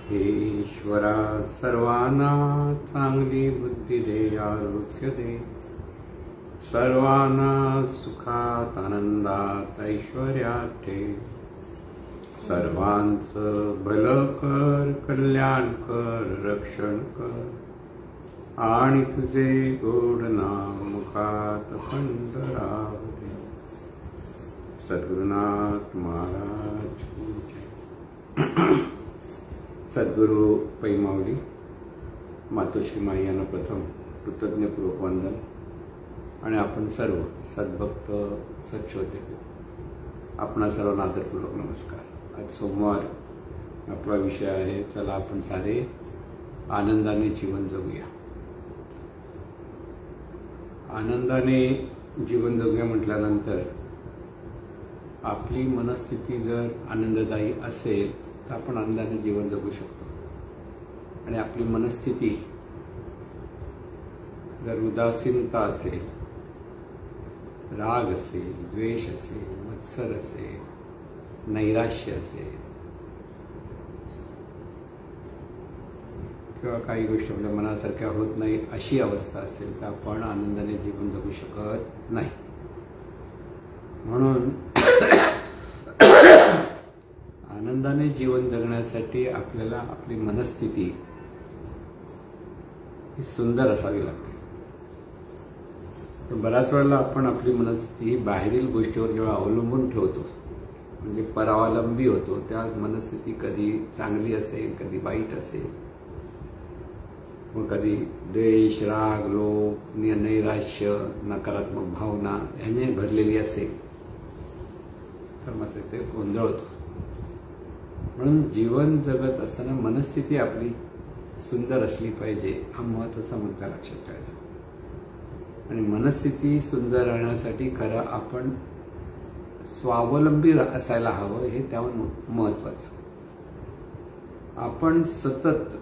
हे ईश्वरा सर्वांना चांगली बुद्धी दे, आरोग्य दे, सर्वांना सुखात आनंदात ऐश्वर्यात ठेव, सर्वांचं भलं कर, कल्याण कर, रक्षण कर आणि तुझे गोड नाम मुखात अखंड राहू दे. सद्गुरुनाथ महाराज की जय. सद्गुरु पैमावली मातोश्री माई यांना प्रथम कृतज्ञपूर्वक वंदन. आणि आपण सर्व सद्भक्त सच्चोते आपणा सर्वांना आदरपूर्वक नमस्कार. आज सोमवार, आपला विषय आहे चला आपण सारे आनंदाने जीवन जगूया. आनंदाने जीवन जगूया म्हटल्यानंतर आपली मनस्थिती जर आनंददायी असेल तर आपण आनंदाने जीवन जगू शकतो. आणि आपली मनस्थिती जर उदासीनता असेल, राग असेल, द्वेष असेल, मत्सर असेल, नैराश्य असेल किंवा काही गोष्टी आपल्या मनासारख्या होत नाही अशी अवस्था असेल तर आपण आनंदाने जीवन जगू शकत नाही. म्हणून आनंदाने जीवन जगण्यासाठी आपल्याला आपली मनस्थिती ही सुंदर असावी लागते. तर बऱ्याच वेळेला आपण आपली मनस्थिती ही बाहेरील गोष्टीवर जेव्हा अवलंबून ठेवतो म्हणजे परावलंबी होतो, त्या मनस्थिती कधी चांगली असेल, कधी वाईट असेल, मग कधी द्वेष, राग, लोभ, नैराश्य, नकारात्मक भावना ह्याने भरलेली असेल तर मात्र ते गोंधळ होतो. म्हणून जीवन जगत असताना मनस्थिती आपली सुंदर असली पाहिजे, हा महत्त्वाचा मुद्दा लक्षात ठेवायचा. आणि मनस्थिती सुंदर राहण्यासाठी खरं आपण स्वावलंबी असायला हवं, हे त्याहून महत्त्वाचं. आपण सतत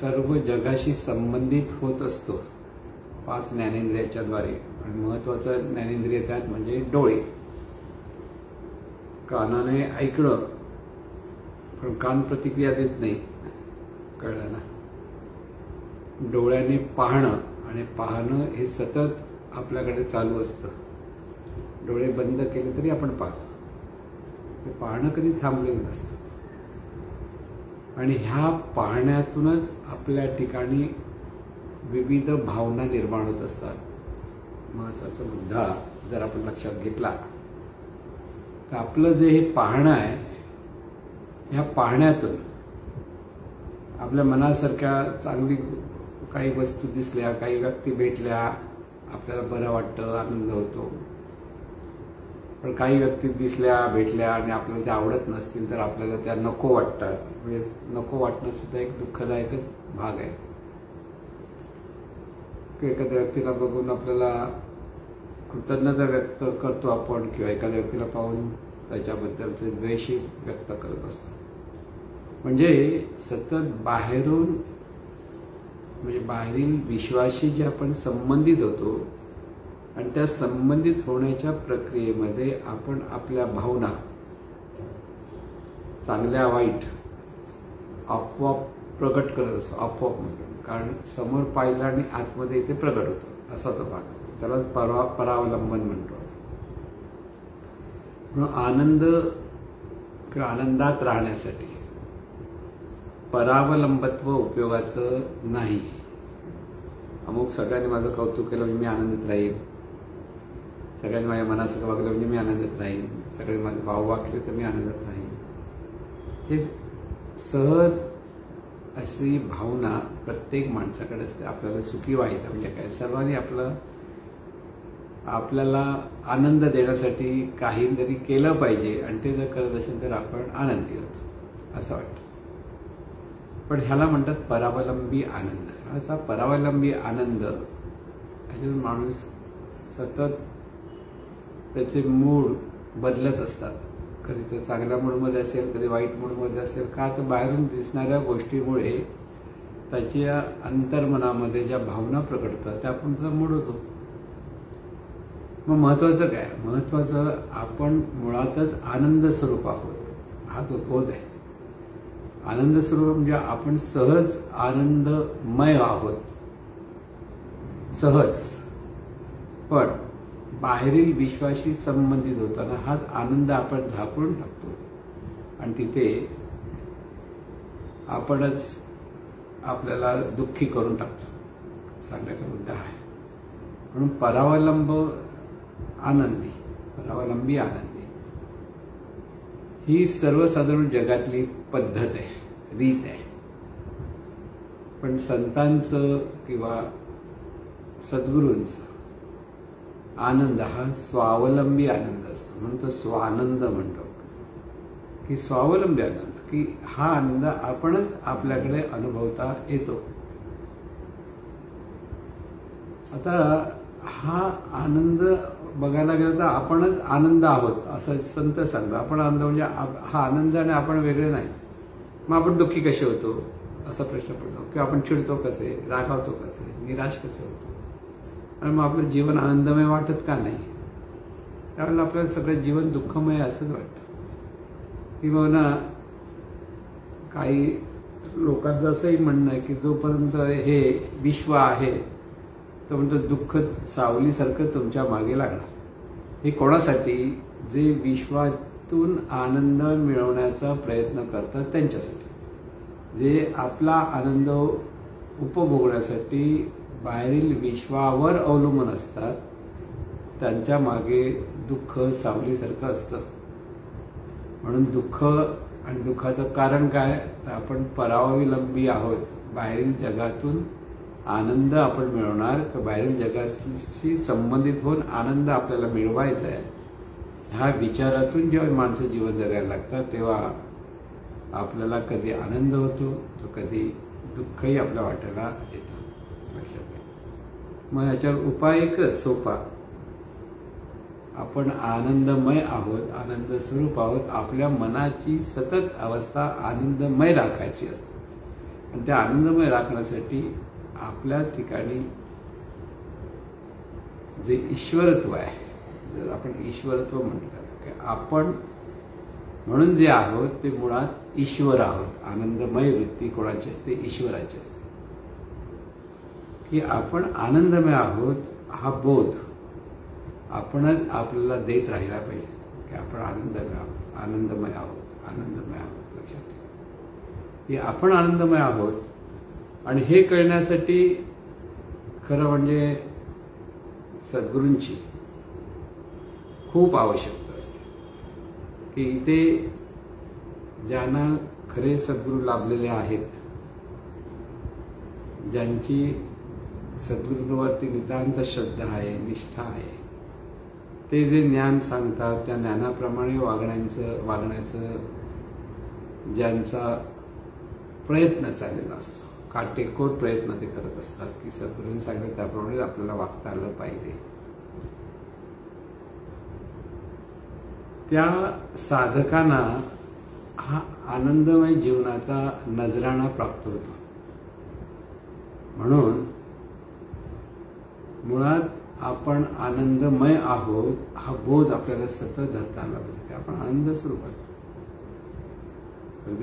सर्व जगाशी संबंधित होत असतो 5 ज्ञानेंद्रियाच्या द्वारे. आणि महत्त्वाचं ज्ञानेंद्रिय त्यात म्हणजे डोळे. कानाने ऐकणं, पण कान प्रतिक्रिया देत नाही, कळलं ना. डोळ्याने पाहणं, आणि पाहणं हे सतत आपल्याकडे चालू असतं. डोळे बंद केले तरी आपण पाहतो, ते पाहणं कधी थांबलेलं नसतं. आणि ह्या पाहण्यातूनच आपल्या ठिकाणी विविध भावना निर्माण होत असतात. महत्त्वाचा मुद्दा जर आपण लक्षात घेतला तर आपलं जे हे पाहणं आहे, ह्या पाहण्यातून आपल्या मनासारख्या चांगली काही वस्तू दिसल्या, काही व्यक्ती भेटल्या, आपल्याला बरं वाटतं, आनंद होतो. पण काही व्यक्ती दिसल्या, भेटल्या आणि आपल्याला त्या आवडत नसतील तर आपल्याला त्या नको वाटतात. म्हणजे नको वाटणं सुद्धा एक दुःखदायकच भाग आहे. एखाद्या व्यक्तीला बघून आपल्याला कृतज्ञता व्यक्त करतो आपण, किंवा एखाद्या व्यक्तीला पाहून त्याच्याबद्दलचे द्वेषही व्यक्त करत असतो. म्हणजे सतत बाहेरून, म्हणजे बाहेरील विश्वाशी जे आपण संबंधित होतो आणि त्या संबंधित होण्याच्या प्रक्रियेमध्ये आपण आपल्या भावना चांगल्या वाईट आपोआप प्रगट करत असतो. आपोआप म्हणतो, कारण समोर पाहिलं आणि आतमध्ये ते प्रगट होतं, असा तो भाग. त्यालाच परावलंबन म्हणतो. म्हणून आनंद किंवा आनंदात राहण्यासाठी परावलंबत्व उपयोगाचं नाही. अमुक सगळ्यांनी माझं कौतुक केलं म्हणजे मी आनंदित राहील, सगळ्यांनी माझ्या मनासारखं वागलं म्हणजे मी आनंदित राहील, सगळे माझे भाव वागले तर मी आनंदात राहील. हे सहज अशी भावना प्रत्येक माणसाकडे असते. आपल्याला सुखी व्हायचं म्हणजे काय, सर्वांनी आपल्याला आनंद देण्यासाठी काहीतरी केलं पाहिजे, आणि ते जर करत असेल तर आपण आनंदी होतो असं वाटतं. पण ह्याला म्हणतात परावलंबी आनंद. असा परावलंबी आनंद ह्याच्यातून माणूस सतत त्याचे मूड बदलत असतात. कधी तो चांगल्या मूडमध्ये असेल, कधी वाईट मूडमध्ये असेल. का तर बाहेरून दिसणाऱ्या गोष्टीमुळे त्याच्या अंतर्मनामध्ये ज्या भावना प्रकटतात त्या आपण त्याचा मूड होतो. मग महत्त्वाचं काय, महत्त्वाचं आपण मुळातच आनंद स्वरूप आहोत, हा जो बोध आहे. आनंद स्वरूप म्हणजे आपण सहज आनंदमय आहोत, सहज. पण बाहेरील विश्वाशी संबंधित होताना हाच आनंद आपण झाकून टाकतो आणि तिथे आपणच आपल्याला दुःखी करून टाकतो. सांगायचा मुद्दा आहे. म्हणून परावलंबी आनंदी ही सर्वसाधारण जगातली पद्धत आहे, रीत आहे. पण संतांचं किंवा सद्गुरूंचा आनंद हा स्वावलंबी आनंद असतो. म्हणून तो स्वानंद म्हणतो की स्वावलंबी आनंद, की हा आनंद आपणच आपल्याकडे अनुभवता येतो. आता हा आनंद बघायला गेला तर आपणच आनंद आहोत असं संत सांगतात. आपण आनंद म्हणजे हा आनंद आणि आपण वेगळे नाही. मग आपण दुःखी कसे होतो असा प्रश्न पडतो, की आपण चिडतो कसे, रागावतो कसे, निराश कसे होतो, आणि मग आपलं जीवन आनंदमय वाटत का नाही? त्यावेळेला आपल्याला सगळं जीवन दुःखमय असंच वाटतं. किंवा ना काही लोकांचं असंही म्हणणं आहे की जोपर्यंत हे विश्व आहे तर म्हणतो दुःख सावलीसारखं तुमच्या मागे लागणार. हे कोणासाठी? जे विश्वातून आनंद मिळवण्याचा प्रयत्न करतात त्यांच्यासाठी. जे आपला आनंद उपभोगण्यासाठी बाहेरील विश्वावर अवलंबून असतात त्यांच्या मागे दुःख सावलीसारखं असतं. म्हणून दुःख आणि दुःखाचं कारण काय? तर आपण परावलंबी आहोत. बाहेरील जगातून आनंद आपण मिळवणार का बाहेरील जगाशी संबंधित होऊन आनंद आपल्याला मिळवायचा आहे, ह्या विचारातून जेव्हा माणसं जीवन जगायला लागतात तेव्हा आपल्याला कधी आनंद होतो तर कधी दुःखही आपल्या वाट्याला येतं. लक्षात घ्या. मग याच्यावर उपाय एकच सोपा. आपण आनंदमय आहोत, आनंद स्वरूप आहोत. आपल्या मनाची सतत अवस्था आनंदमय राखायची असते. आणि त्या आनंदमय राखण्यासाठी आपल्याच ठिकाणी जे ईश्वरत्व आहे, जर आपण ईश्वरत्व म्हणतात की आपण म्हणून जे आहोत ते मुळात ईश्वर आहोत. आनंदमय वृत्ती कोणाची असते? ईश्वराची असते. की आपण आनंदमय आहोत हा बोध आपणच आपल्याला देत राहिला पाहिजे की आपण आनंदमय आहोत, आनंदमय आहोत, आनंदमय आहोत. लक्षात ठेवा की आपण आनंदमय आहोत. आणि हे कळण्यासाठी खरं म्हणजे सद्गुरूंची खूप आवश्यकता असते. की इथे ज्यांना खरे सद्गुरू लाभलेले आहेत, ज्यांची सद्गुरूंवरती नितांत श्रद्धा आहे, निष्ठा आहे, ते जे ज्ञान सांगतात त्या ज्ञानाप्रमाणे वागण्याचं ज्यांचा प्रयत्न चाललेला असतो, काटेकोर प्रयत्न ते करत असतात की सद्गुरूंनी सांगितलं त्याप्रमाणे आपल्याला वागता आलं पाहिजे, त्या साधकांना हा आनंदमय जीवनाचा नजराणा प्राप्त होतो. म्हणून मुळात आपण आनंदमय आहोत हा बोध आपल्याला सतत धरता आला पाहिजे. आपण आनंद स्वरूपात.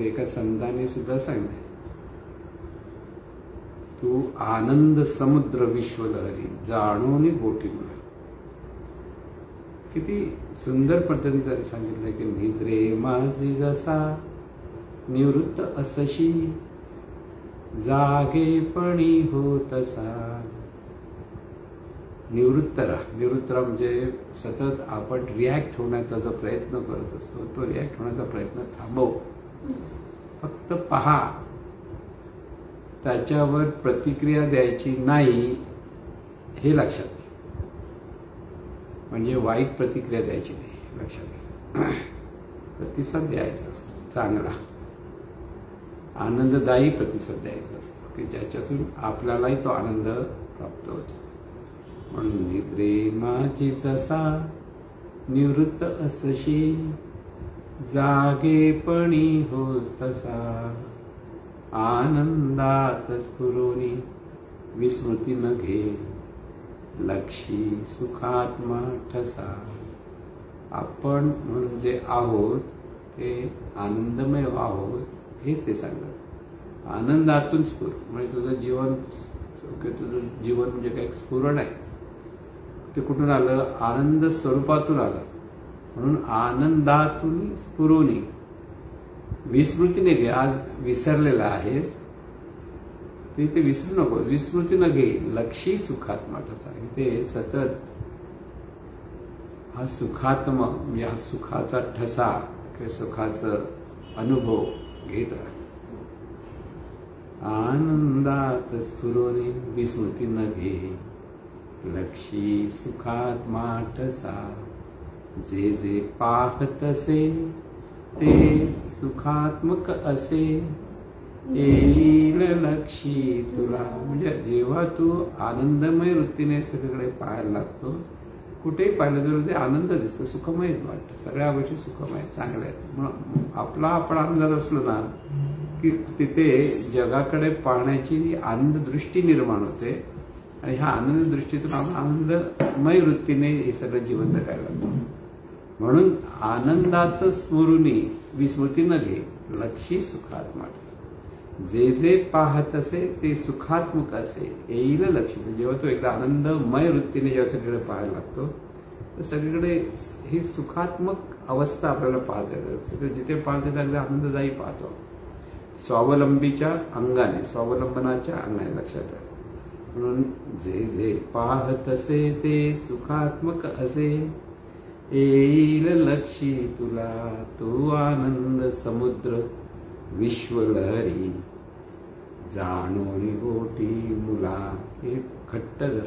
एका संतांनी सुद्धा सांगितले, तू आनंद समुद्र विश्वलहरी जाणून बोटी मुला. किती सुंदर पद्धतीने त्यांनी सांगितलं की निद्रे माझे जसा निवृत्त असशी जागेपणी हो तसा. निवृत्त राहा म्हणजे सतत आपण रिॲक्ट होण्याचा जो प्रयत्न करत असतो तो रिॲक्ट होण्याचा प्रयत्न थांबव. फक्त पहा, त्याच्यावर प्रतिक्रिया द्यायची नाही हे लक्षात घ्या. म्हणजे वाईट प्रतिक्रिया द्यायची नाही, लक्षात घ्या. प्रतिसाद द्यायचा असतो चांगला, आनंददायी प्रतिसाद द्यायचा असतो की ज्याच्यातून आपल्यालाही तो आनंद प्राप्त होतो. म्हणून निद्रे माझी जसा निवृत्त असशी जागेपणी हो तसा आनंदात स्फुरोनी विस्मृती न घे लक्षी सुखात्मा ठसा. आपण म्हणून जे आहोत ते आनंदमय आहोत हेच ते सांगतात. आनंदातून स्फुर, म्हणजे तुझं जीवन म्हणजे काही स्फुरण आहे, ते कुठून आलं? आनंद स्वरूपातून आलं. म्हणून आनंदातून स्फुरोनी, विस्मृतीने घे. आज विसरलेला आहेस ते विसरू नको, विस्मृती न घे. लक्षी सुखात्मा ठसा. इथे सतत हा सुखात्म म्हणजे हा सुखाचा ठसा किंवा सुखाचा अनुभव घेत राहा. आनंदात स्फुरोनी विस्मृती न घे. लक्षी सुखात्मा ठसा. जे जे पाहतसे ते सुखात्मक असे. येईल लक्षी तुला. म्हणजे जेव्हा तू आनंदमय वृत्तीने सगळीकडे पाहायला लागतो, कुठेही पाहिलं तर ते आनंद दिसतं, सुखमय वाटतं. सगळ्या गोष्टी सुखमय चांगल्या आहेत. मग आपण आनंदात असलो ना की तिथे जगाकडे पाहण्याची आनंद दृष्टी निर्माण होते आणि ह्या आनंद दृष्टीतून आपण आनंदमय वृत्तीने हे सगळं जीवन जगायला लागतो. म्हणून आनंदात स्फुरुनी विस्मृती न घे. लक्षी सुखात्मा. जे जे पाहत असे ते सुखात्मक असे. येईल लक्ष. जेव्हा तो एकदा आनंदमय वृत्तीने जेव्हा सगळीकडे पाहायला लागतो तर सगळीकडे ही सुखात्मक अवस्था आपल्याला पाहता येते. जिथे पाहते त्याकडे आनंददायी पाहतो. स्वावलंबीच्या अंगाने, स्वावलंबनाच्या अंगाने लक्षात ठेवायचं. म्हणून जे जे पाहत असे ते सुखात्मक असे. येईल लक्षी तुला तो आनंद समुद्र विश्वलहरी. जाणोनी गोटी मुला. हे घट्ट जर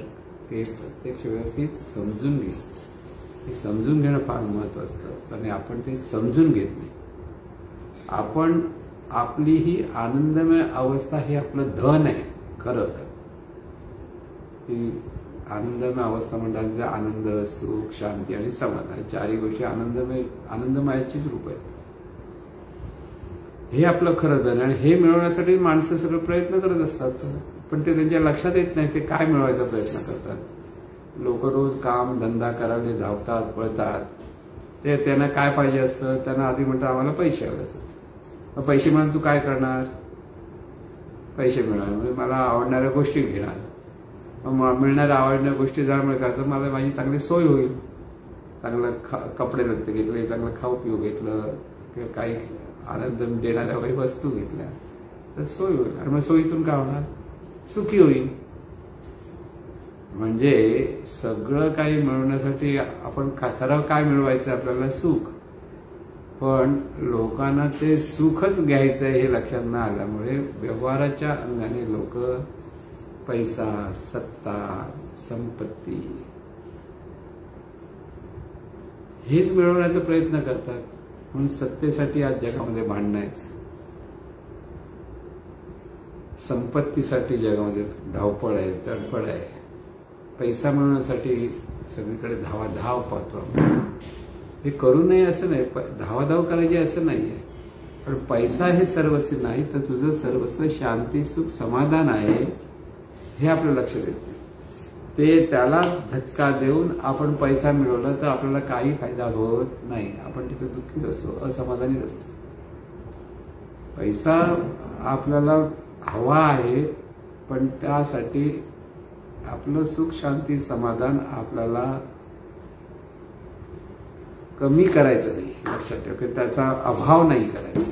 ते प्रत्यक्ष व्यवस्थित समजून घे. हे समजून घेणं फार महत्वाचं असतं आणि आपण ते समजून घेत नाही. आपण आपली ही आनंदमय अवस्था हे आपलं धन आहे खरं तर. ही आनंदमय अवस्था म्हणजे आनंद, सुख, शांती आणि समाधान. चारही गोष्टी आनंदमयाचीच रूप आहेत. हे आपलं खरं धन. आणि हे मिळवण्यासाठी माणसं सगळं प्रयत्न करत असतात, पण ते त्यांच्या लक्षात येत नाही ते काय मिळवायचा प्रयत्न करतात. लोक रोज काम धंदा करायला धावतात, पळतात. ते त्यांना काय पाहिजे असतं, त्यांना आधी म्हणतात आम्हाला पैसे हवे असतात. मग पैसे मिळून तू काय करणार? पैसे मिळणार म्हणजे मला आवडणाऱ्या गोष्टी घेणार. मग मिळणाऱ्या आवडणाऱ्या गोष्टी जर मिळतात तर मला माझी चांगली सोय होईल. चांगलं कपडे लत्ते घेतले, चांगलं खाऊ पिऊ घेतलं किंवा काही आनंद देणाऱ्या काही वस्तू घेतल्या तर सोय होईल. आणि मग सोयीतून काय होणार? सुखी होईल. म्हणजे सगळं काही मिळवण्यासाठी आपण खरं काय मिळवायचं? आपल्याला सुख. पण लोकांना ते सुखच घ्यायचं आहे हे लक्षात न आल्यामुळे व्यवहाराच्या अंगाने लोक पैसा, सत्ता, संपत्ती हेच मिळवण्याचा प्रयत्न करतात. म्हणून सत्तेसाठी आज जगामध्ये भांडणं आहेत, संपत्तीसाठी जगामध्ये धावपळ आहे, तडफड आहे. पैसा मिळवण्यासाठी सगळीकडे धावाधाव पाहतो. हे करू नये असं नाही, धावाधाव करायची असं नाहीये. पण पैसा हे सर्वस्व नाही तर तुझं सर्वस्व शांती, सुख, समाधान आहे हे आपलं लक्षात येतं. ते त्याला धक्का देऊन आपण पैसा मिळवला तर आपल्याला काही फायदा होत नाही. आपण तिथे दुःखीच असतो, असमाधानीच असतो. पैसा आपल्याला हवा आहे पण त्यासाठी आपलं सुख, शांती, समाधान आपल्याला कमी करायचं नाही. लक्षात ठेव की त्याचा अभाव नाही करायचा.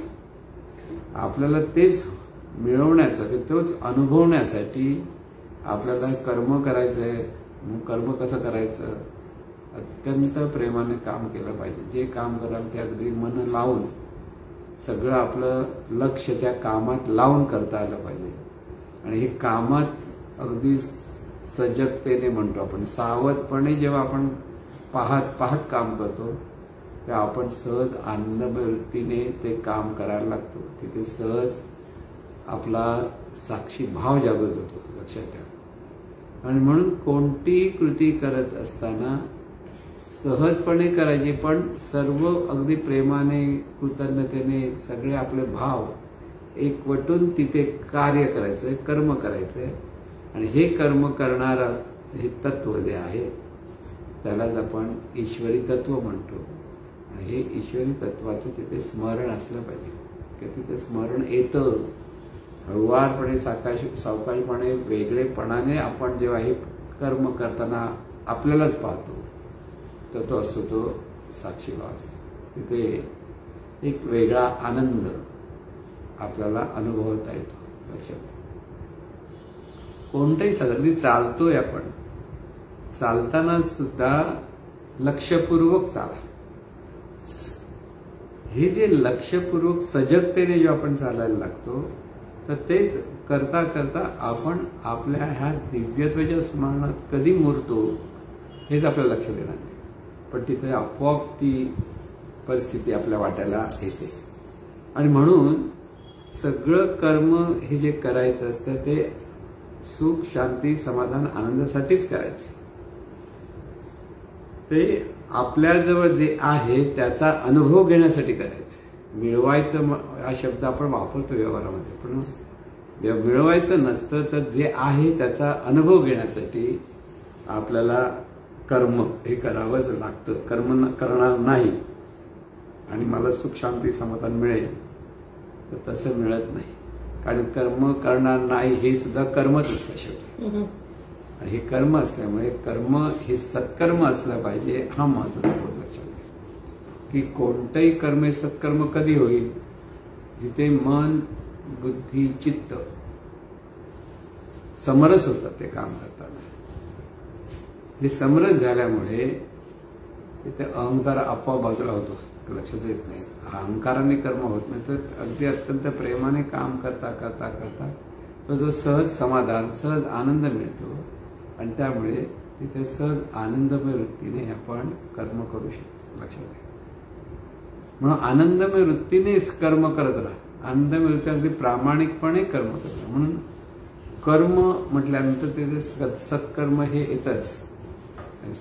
आपल्याला तेच मिळवण्याचं, तोच अनुभवण्यासाठी आपल्याला कर्म करायचंय. कर्म कसं करायचं? अत्यंत प्रेमाने काम केलं पाहिजे. जे काम कराल ते अगदी मन लावून सगळं आपलं लक्ष त्या कामात लावून करता आलं पाहिजे. आणि हे कामात अगदी सजगतेने म्हणतो आपण, सावधपणे जेव्हा आपण पाहत काम करतो तेव्हा आपण सहज आनंदमय वृत्तीने ते काम करायला लागतो. तिथे सहज आपला साक्षी भाव जागृत होतो. लक्षात ठेवा. आणि म्हणून कोणती कृती करत असताना सहजपणे करायची, पण सर्व अगदी प्रेमाने, कृतज्ञतेने सगळे आपले भाव एकवटून तिथे कार्य करायचंय, कर्म करायचंय. आणि हे कर्म करणारं हे तत्व जे आहे त्यालाच आपण ईश्वरी तत्व म्हणतो. आणि हे ईश्वरी तत्वाचं तिथे स्मरण असलं पाहिजे. की तिथे स्मरण येतं. हळुवारपणे सावकाशपणे वेगळेपणाने आपण जेव्हा हे कर्म करताना आपल्यालाच पाहतो तर तो असतो तो साक्षीभाव असतो. तिथे एक वेगळा आनंद आपल्याला अनुभवता येतो. लक्षात कोणतंही अगदी चालतोय आपण, चालताना सुद्धा लक्षपूर्वक चाला. हे जे लक्षपूर्वक सजगतेने जेव्हा आपण चालायला लागतो तर तेच करता करता आपण आपल्या ह्या दिव्यत्वाच्या स्मरणात कधी मुरतो हेच आपल्या लक्षात येणार नाही. पण तिथे आपोआप ती परिस्थिती आपल्या वाट्याला येते. आणि म्हणून सगळं कर्म हे जे करायचं असतं ते सुख, शांती, समाधान, आनंदासाठीच करायचं. ते आपल्याजवळ जे आहे त्याचा अनुभव घेण्यासाठी करायचं. मिळवायचं हा शब्द आपण वापरतो व्यवहारामध्ये, पण मिळवायचं नसतं तर जे आहे त्याचा अनुभव घेण्यासाठी आपल्याला कर्म हे करावंच लागतं. कर्म करणार नाही आणि मला सुख, शांती, समाधान मिळेल तर तसं मिळत नाही. कारण कर्म करणार नाही हे सुद्धा कर्मच असतं शेवटी. आणि हे कर्म असल्यामुळे कर्म हे सत्कर्म असलं पाहिजे हा महत्वाचा बोध लक्षात घ्या. की कोणतंही कर्म हे सत्कर्म कधी होईल? जिथे मन, बुद्धी, चित्त समरस होतात ते काम करताना. हे समरस झाल्यामुळे तिथे अहंकार आपोआप बाजूला होतो, लक्षात येत नाही. अहंकाराने कर्म होत नाही तर अगदी अत्यंत प्रेमाने काम करता करता करता तो जो सहज समाधान, सहज आनंद मिळतो आणि त्यामुळे तिथे सहज आनंदमय वृत्तीने आपण कर्म करू शकतो. लक्षात घ्या. म्हणून आनंदमय वृत्तीने कर्म करत राहा. आनंदमय वृत्ती अगदी प्रामाणिकपणे कर्म करत राहा. म्हणून कर्म म्हटल्यानंतर तिथे सत्कर्म हे येतच.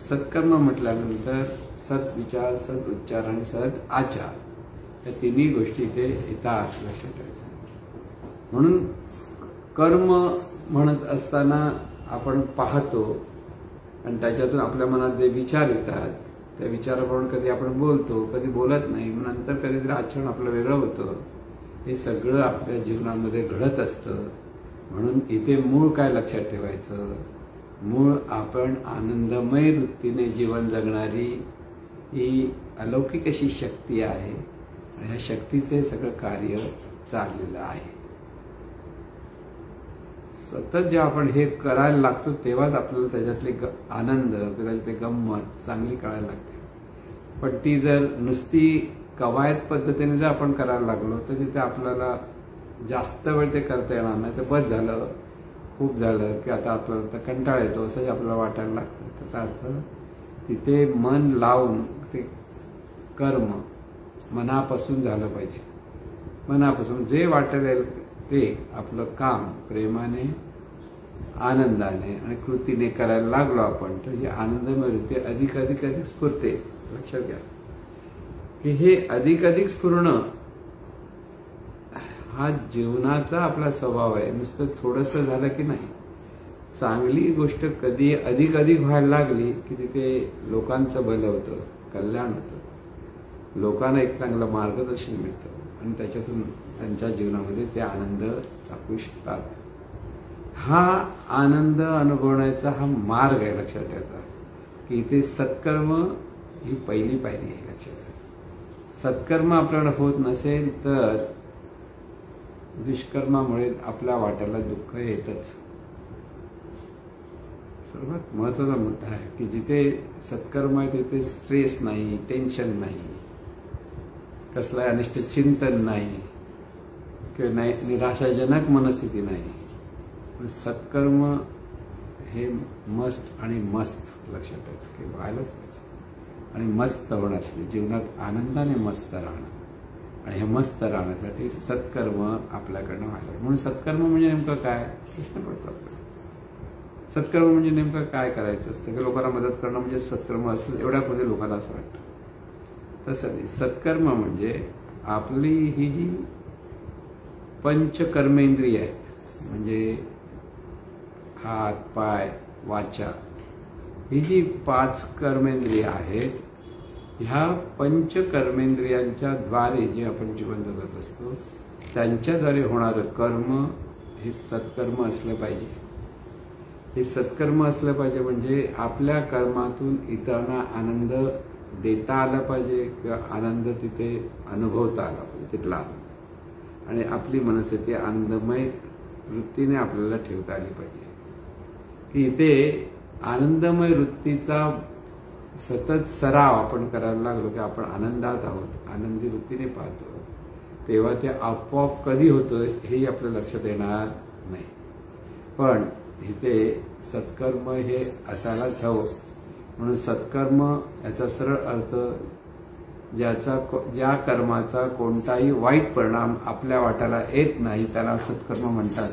सत्कर्म म्हटल्यानंतर सत् विचार, सत् उच्चार आणि सत् आचार या तिन्ही गोष्टी ते येतात. लक्षात ठेवायचं. म्हणून कर्म म्हणत असताना आपण पाहतो आणि त्याच्यातून आपल्या मनात जे विचार येतात त्या विचाराप्रमाणे कधी आपण बोलतो, कधी बोलत नाही, मग नंतर कधीतरी आचरण आपलं वेगळं होतं. हे सगळं आपल्या जीवनामध्ये घडत असतं. म्हणून इथे मूळ काय लक्षात ठेवायचं? मूळ आपण आनंदमय वृत्तीने जीवन जगणारी ही अलौकिक अशी शक्ती आहे आणि ह्या शक्तीचे सगळं कार्य चाललेलं आहे. सतत जेव्हा आपण हे करायला लागतो तेव्हाच आपल्याला त्याच्यातले आनंद, त्याच्यातले गंमत चांगली कळायला लागते. पण ती जर नुसती कवायत पद्धतीने जर आपण करायला लागलो तर तिथे आपल्याला जास्त वेळ ते करता येणार नाही. तर बस झालं, खूप झालं की आता आपल्याला तर कंटाळा येतो असंच आपल्याला वाटायला लागतं. त्याचा अर्थ तिथे मन लावून ते कर्म मनापासून झालं पाहिजे. मनापासून जे वाटेल ते आपलं काम प्रेमाने, आनंदाने आणि कृतीने करायला लागलो आपण तर ही आनंदमय वृत्ती अधिक अधिक अधिक स्फुरते. लक्षात घ्या की हे अधिक अधिक स्फुरणं हा जीवनाचा आपला स्वभाव आहे. नुसतं थोडंसं झालं की नाही. चांगली गोष्ट कधी अधिक अधिक व्हायला लागली की तिथे लोकांचं भलं होतं, कल्याण होतं, लोकांना एक चांगलं मार्गदर्शन मिळतं आणि त्याच्यातून त्यांच्या जीवनामध्ये ते आनंद चाकू शकतात. हा आनंद अनुभवण्याचा हा मार्ग आहे. लक्षात ठेवायचा की इथे सत्कर्म ही पहिली पायरी आहे. लक्षात ठेवा. सत्कर्म आपल्याला होत नसेल तर दुष्कर्मामुळे आपल्या वाट्याला दुःख येतच. सर्वात महत्वाचा मुद्दा आहे की जिथे सत्कर्म आहे तिथे स्ट्रेस नाही, टेन्शन नाही, कसलं अनिष्ट चिंतन नाही किंवा निराशाजनक मनस्थिती नाही. सत्कर्म हे मस्ट आणि मस्त लक्षात ठेवायचं की व्हायलाच पाहिजे आणि मस्त होण्यासाठी जीवनात आनंदाने मस्त राहणं आणि हे मस्त राहण्यासाठी सत्कर्म आपल्याकडनं व्हायला. म्हणून सत्कर्म म्हणजे नेमकं काय प्रश्न पडतो आपल्याला. सत्कर्म म्हणजे नेमकं काय करायचं असतं की लोकांना मदत करणं म्हणजे सत्कर्म असं एवढ्यामध्ये लोकांना असं वाटतं. तसं नाही. सत्कर्म म्हणजे आपली ही जी पंचकर्मेंद्रिय आहेत म्हणजे हात, पाय, वाचा ही जी 5 कर्मेंद्रिय आहेत ह्या पंचकर्मेंद्रियांच्या द्वारे जे आपण जीवन जगत असतो त्यांच्याद्वारे होणारं कर्म हे सत्कर्म असलं पाहिजे. हे सत्कर्म असलं पाहिजे म्हणजे आपल्या कर्मातून इतरांना आनंद देता आला पाहिजे किंवा आनंद तिथे अनुभवता आला पाहिजे, तिथला आनंद. आणि आपली मनस्थिती आनंदमय वृत्तीने आपल्याला ठेवता आली पाहिजे. की इथे आनंदमय वृत्तीचा सतत सराव आपण करायला लागलो की आपण आनंदात आहोत, आनंदी वृत्तीने पाहतो, तेव्हा ते आपोआप कधी होतं हेही आपल्या लक्षात येणार नाही. पण इथे सत्कर्म हे असायलाच हवं. म्हणून सत्कर्म याचा सरळ अर्थ ज्या कर्माचा कोणताही वाईट परिणाम आपल्या वाट्याला येत नाही त्याला सत्कर्म म्हणतात.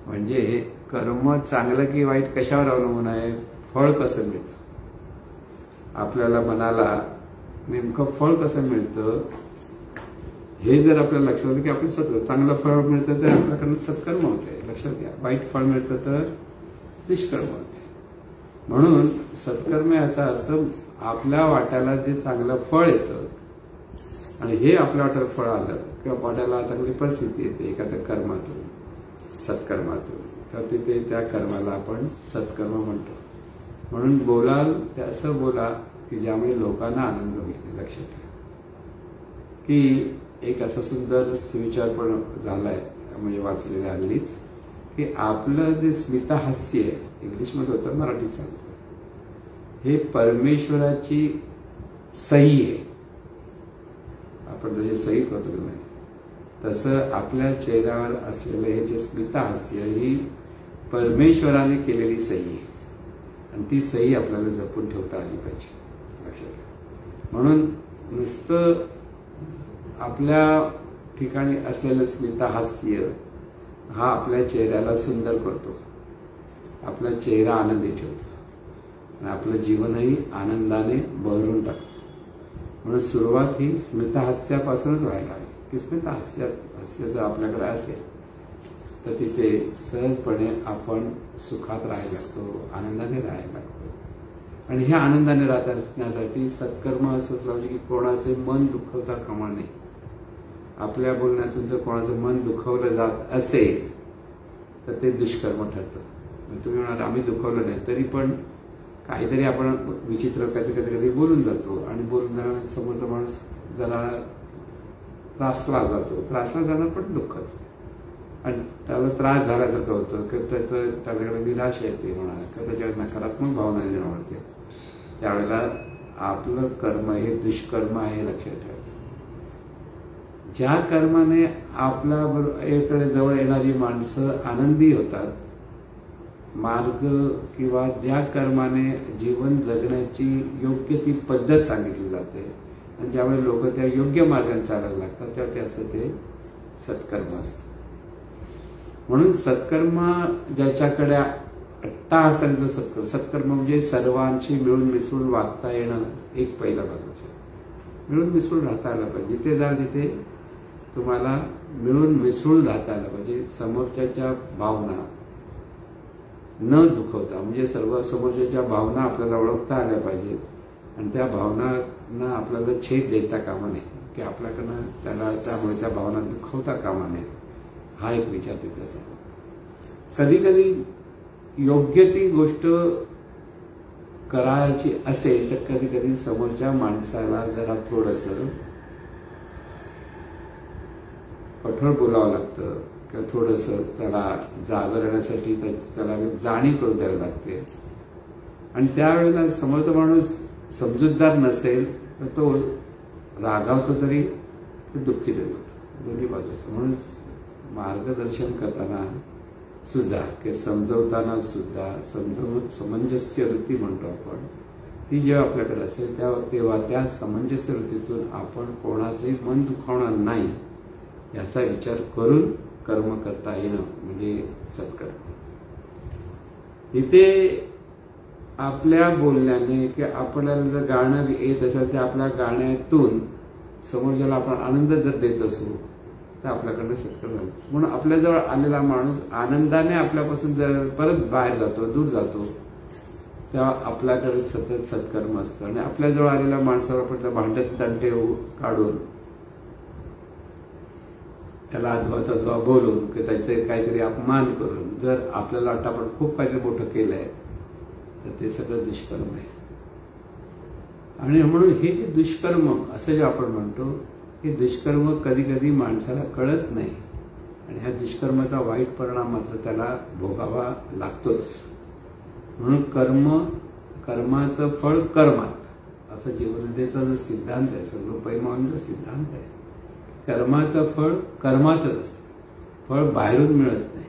म्हणजे कर्म चांगलं की वाईट कशावर अवलंबून आहे? फळ कसं मिळतं आपल्याला, मनाला नेमकं फळ कसं मिळतं हे जर आपल्याला लक्षात आलं की आपण सत्कर्म, चांगलं फळ मिळतं तर आपल्याकडनं सत्कर्म होते, लक्षात घ्या. वाईट फळ मिळतं तर दुष्कर्म होते. म्हणून सत्कर्म याचा अर्थ आपल्या वाट्याला जे चांगलं फळ येतं आणि हे आपल्या वाट्याला फळ आलं किंवा वाट्याला चांगली परिस्थिती येते एखाद्या कर्मातून, सत्कर्मातून, तर तिथे त्या कर्माला आपण सत्कर्म म्हणतो. म्हणून बोलाल ते असं बोला की ज्यामुळे लोकांना आनंद होईल. लक्षात घ्या की एक असा सुंदर सुविचार पण झालाय, म्हणजे वाचलेला हल्लीच, की आपलं जे स्मितहास्य आहे, इंग्लिशमध्ये होतं मराठीत सांगतो, हे परमेश्वराची सही आहे. आपण जसे सही करतो की नाही तसं आपल्या चेहऱ्यावर असलेलं हे जे स्मितहास्य ही परमेश्वराने केलेली सही आहे आणि ती सही आपल्याला जपून ठेवता आली पाहिजे. लक्षात घ्या. म्हणून नुसतं आपल्या ठिकाणी असलेलं स्मितहास्य हा आपल्या चेहऱ्याला सुंदर करतो, आपला चेहरा आनंदी ठेवतो आणि आपलं जीवनही आनंदाने बहरून टाकतो. म्हणून सुरुवात ही स्मितहास्यापासूनच व्हायला हवी. की स्मितहास्य जर आपल्याकडे असेल तर तिथे सहजपणे आपण सुखात राहायला लागतो, आनंदाने राहायला लागतो. आणि ह्या आनंदाने राहत असण्यासाठी सत्कर्म असंच लावले की कोणाचे मन दुखवता कामा नये. आपल्या बोलण्यातून जर कोणाचं मन दुखवलं जात असेल तर ते दुष्कर्म ठरतं. तुम्ही म्हणाल आम्ही दुखवलं नाही, तरी पण काहीतरी आपण विचित्र कधी कधी कधी बोलून जातो आणि बोलून समोरचा माणूस जरा त्रासला जातो. त्रासला जाणं पण दुःखच आणि त्याला त्रास झाल्यासारखं होतं की त्याच्याकडे निराशा येते म्हणा किंवा त्याच्याकडे नकारात्मक भावना निर्माण होते. त्यावेळेला आपलं कर्म हे दुष्कर्म आहे, लक्षात ठेवायचं. ज्या कर्माने आपल्याकडे जवळ येणारी माणसं आनंदी होतात, मार्ग किंवा ज्या कर्माने जीवन जगण्याची योग्य ती पद्धत सांगितली जाते आणि ज्यावेळी लोक त्या योग्य मार्गाने चालायला लागतात तेव्हा ते असं ते सत्कर्म असतं. म्हणून सत्कर्म ज्याच्याकडे अट्टाहासांचं सत्कर्म म्हणजे सर्वांशी मिळून मिसळून वागता येणं एक पहिला भाग. मिळून मिसळून राहता आलं पाहिजे. जिथे जाल तिथे तुम्हाला मिळून मिसळून राहता आलं पाहिजे. समोरच्याच्या भावना न दुखवता, म्हणजे सर्व समोरच्याच्या भावना आपल्याला ओळखता आल्या पाहिजेत आणि त्या भावनांना आपल्याला छेद देता कामा नये की आपल्याकडनं त्यामुळे त्या भावना दुखवता कामा नये. हा एक विचार तिथे असावा. कधी कधी योग्य ती गोष्ट करायची असेल तर कधी कधी समोरच्या माणसाला जरा थोडंसं कठोर बोलावं लागतं किंवा थोडंसं त्याला जागरण्यासाठी त्याला जाणीव करून द्यावी लागते. आणि त्यावेळेला समोरचा माणूस समजूतदार नसेल तर तो रागावतो तरी तो दुःखी देतो. दोन्ही बाजू असतात. म्हणून मार्गदर्शन करताना सुद्धा किंवा समजवताना सुद्धा समंजस्य वृत्ती म्हणतो आपण, ती जेव्हा आपल्याकडे असेल तेव्हा त्या समंजस्य वृत्तीतून आपण कोणाचंही मन दुखावणार नाही याचा विचार करून कर्म करता येणं म्हणजे सत्कर्म. इथे आपल्या बोलण्याने किंवा आपल्याला जर गाणं येत असेल तर आपल्या गाण्यातून समोरच्याला आपण आनंद जर देत असू तर आपल्याकडनं सत्कर्म झालं. म्हणून आपल्याजवळ आलेला माणूस आनंदाने आपल्यापासून जर परत बाहेर जातो, दूर जातो, तेव्हा आपल्याकडे सतत सत्कर्म असतं. आणि आपल्याजवळ आलेल्या माणसावर आपण भांडत तंटे काढून त्याला अथवा बोलून की त्याचे काहीतरी अपमान करून जर आपल्याला वाटतं आपण खूप काहीतरी मोठं केलंय तर ते सगळं दुष्कर्म आहे. आणि म्हणून हे जे दुष्कर्म असं जे आपण म्हणतो हे दुष्कर्म कधी कधी माणसाला कळत नाही आणि ह्या दुष्कर्माचा वाईट परिणाम मात्र त्याला भोगावा लागतोच. म्हणून कर्माचं फळ कर्मात असं जीवनविद्येचा जो सिद्धांत आहे, सगळं पैमानाचा सिद्धांत आहे. कर्माचं फळ कर्मातच असतं, फळ बाहेरून मिळत नाही.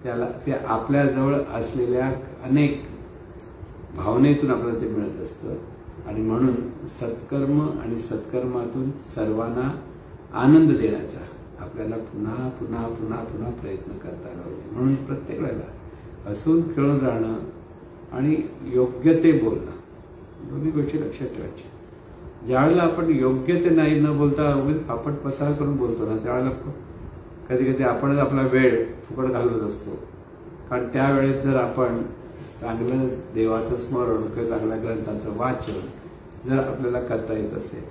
त्याला ते आपल्याजवळ असलेल्या अनेक भावनेतून आपल्याला ते मिळत असतं. आणि म्हणून सत्कर्म आणि सत्कर्मातून सर्वांना आनंद देण्याचा आपल्याला पुन्हा पुन्हा पुन्हा पुन्हा प्रयत्न करता आला पाहिजे. म्हणून प्रत्येक वेळेला हसून खेळून राहणं आणि योग्य ते बोलणं, दोन्ही गोष्टी लक्षात ठेवायच्या. ज्यावेळेला आपण योग्य ते नाही न बोलता आपण पसार करून बोलतो ना, त्यावेळेला कधी कधी आपणच आपला वेळ फुकट घालवत असतो. कारण त्यावेळेत जर आपण चांगलं देवाचं स्मरण किंवा चांगल्या ग्रंथाचं वाचन जर आपल्याला करता येत असेल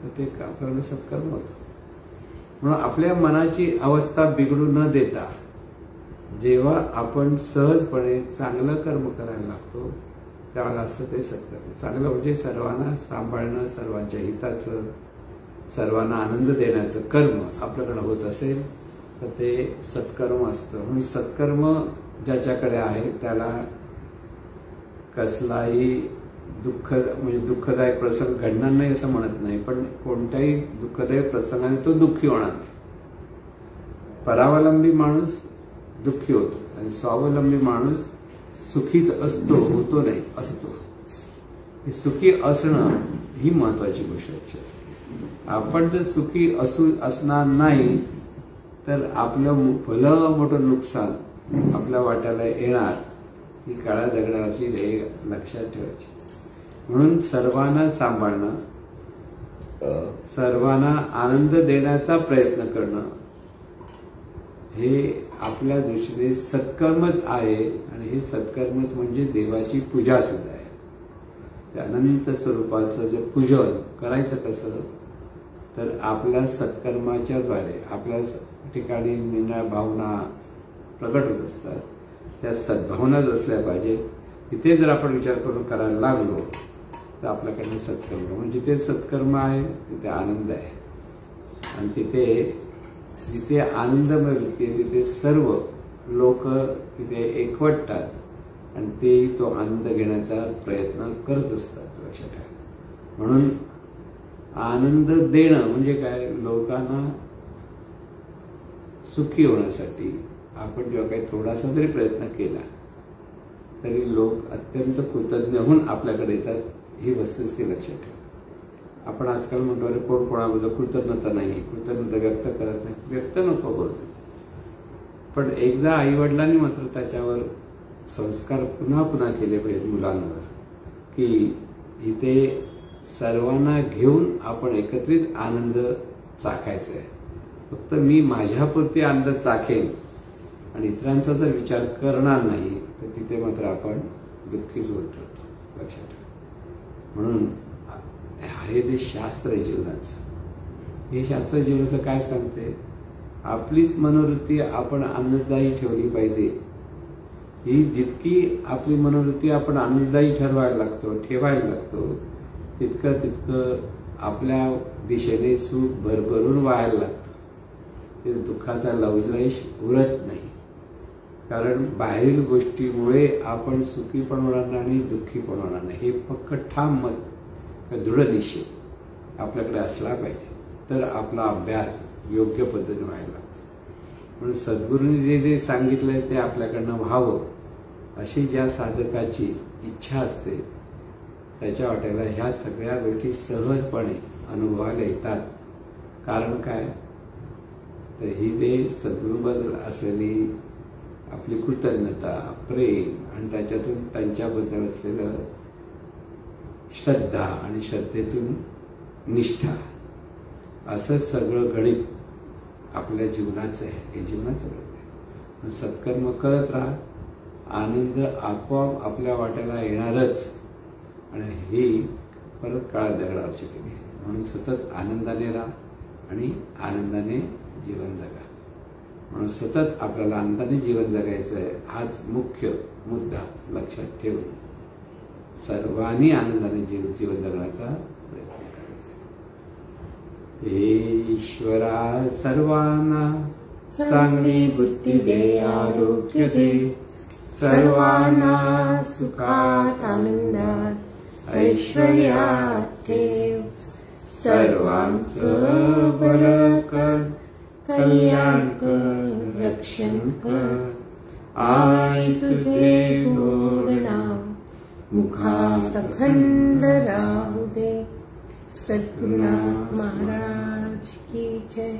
तर ते आपल्याला सत्कर्म होतं. म्हणून आपल्या मनाची अवस्था बिघडू न देता जेव्हा आपण सहजपणे चांगलं कर्म करायला लागतो त्यावेळेला असतं ते सत्कर्म. चांगलं म्हणजे सर्वांना सांभाळणं, सर्वांच्या हिताचं, सर्वांना आनंद देण्याचं कर्म आपल्याकडे होत असेल तर ते सत्कर्म असतं. म्हणून सत्कर्म ज्याच्याकडे आहे त्याला कसलाही म्हणजे दुःखदायक प्रसंग घडणार नाही असं म्हणत नाही, पण कोणत्याही दुःखदायक प्रसंगाने तो दुःखी होणार नाही. परावलंबी माणूस दुःखी होतो आणि स्वावलंबी माणूस सुखीच असतो, होतो नाही, असतो. हे सुखी असणं ही महत्वाची गोष्ट आहे. आपण जर सुखी असणार नाही तर आपलं भलं मोठं नुकसान आपल्या वाट्याला येणार ही काळ्या दगडावरची रेघ लक्षात ठेवायची. म्हणून सर्वांना सांभाळणं, सर्वांना आनंद देण्याचा प्रयत्न करणं हे आपल्या दृष्टीने सत्कर्मच आहे. आणि हे सत्कर्मच म्हणजे देवाची पूजा सुद्धा आहे. त्या अनंत स्वरूपाचं जे पूजन करायचं कसं तर आपल्या सत्कर्माच्या द्वारे आपल्या ठिकाणी निर्णय भावना प्रगट होत असतात. त्या सद्भावनाच असल्या पाहिजेत. तिथे जर आपण विचार करून करायला लागलो तर आपल्याकडे सत्कर्म म्हणजे जिथे सत्कर्म आहे तिथे आनंद आहे. आणि जिथे आनंद मिळते तिथे सर्व लोक तिथे एकवटतात आणि तेही तो आनंद घेण्याचा प्रयत्न करत असतात. लक्षात ठेवा. म्हणून आनंद देणं म्हणजे काय, लोकांना सुखी होण्यासाठी आपण जेव्हा काही थोडासा जरी प्रयत्न केला तरी लोक अत्यंत कृतज्ञ होऊन आपल्याकडे येतात. ही वस्तुस्थिती लक्षात ठेवा. आपण आजकाल म्हणतो अरे कोण कोणाबद्दल कृतज्ञता नाही, कृतज्ञता व्यक्त करत नाही. व्यक्त नको करू, पण एकदा आईवडिलांनी मात्र त्याच्यावर संस्कार पुन्हा पुन्हा केले पाहिजेत मुलांवर की इथे सर्वांना घेऊन आपण एकत्रित आनंद चाखायचा आहे. फक्त मी माझ्यापुरती आनंद चाखेन आणि इतरांचा जर विचार करणार नाही तर तिथे मात्र आपण दुःखीच होत ठरतो. लक्षात ठेवा. म्हणून हे जे शास्त्र आहे जीवनाचं, हे शास्त्र जीवनाचं काय सांगते, आपलीच मनोवृत्ती आपण आनंददायी ठेवली पाहिजे. ही जितकी आपली मनोवृत्ती आपण आनंददायी ठेवायला लागतो तितकं आपल्या दिशेने सुख भरभरून वाहायला लागतं. ते दुःखाचा लवलेश उरत नाही. कारण बाहेरील गोष्टीमुळे आपण सुखी पण होणार नाही आणि दुःखी पण होणार नाही. हे पक्क ठाम मत, दृढ निश्चय आपल्याकडे असला पाहिजे तर आपला अभ्यास योग्य पद्धतीने व्हायला लागतो. म्हणून सद्गुरूंनी जे जे सांगितलंय ते आपल्याकडनं व्हावं अशी ज्या साधकाची इच्छा असते त्याच्या वाट्याला ह्या सगळ्या गोष्टी सहजपणे अनुभवायला येतात. कारण काय तर ही ते सद्गुरूबद्दल असलेली आपली कृतज्ञता, प्रेम आणि त्याच्यातून त्यांच्याबद्दल असलेलं श्रद्धा आणि श्रद्धेतून निष्ठा असं सगळं गणित आपल्या जीवनाचं आहे. हे जीवनाचं गणित आहे. सत्कर्म करत राहा, आनंद आपोआप आपल्या वाट्याला येणारच. आणि ही परत काळ्या दगडावरची केली. म्हणून सतत आनंदाने राहा आणि आनंदाने जीवन जगा. म्हणून सतत आपल्याला आनंदाने जीवन जगायचं आहे, हाच मुख्य मुद्दा लक्षात ठेवून सर्वांनी आनंदाने जीवन जगण्याचा प्रयत्न करायचा आहे. हे ईश्वरा सर्वांना चांगली बुद्धी दे, आरोग्य दे, सर्वांना सुखात आनंदात ऐश्वर्यात ठेव, सर्वांचं बरं कर, कल्याण कर, रक्षण कर, आणि तुझे गोड नाम मुखात अखंड राहू दे. सद्गुरुनाथ महाराज की जय.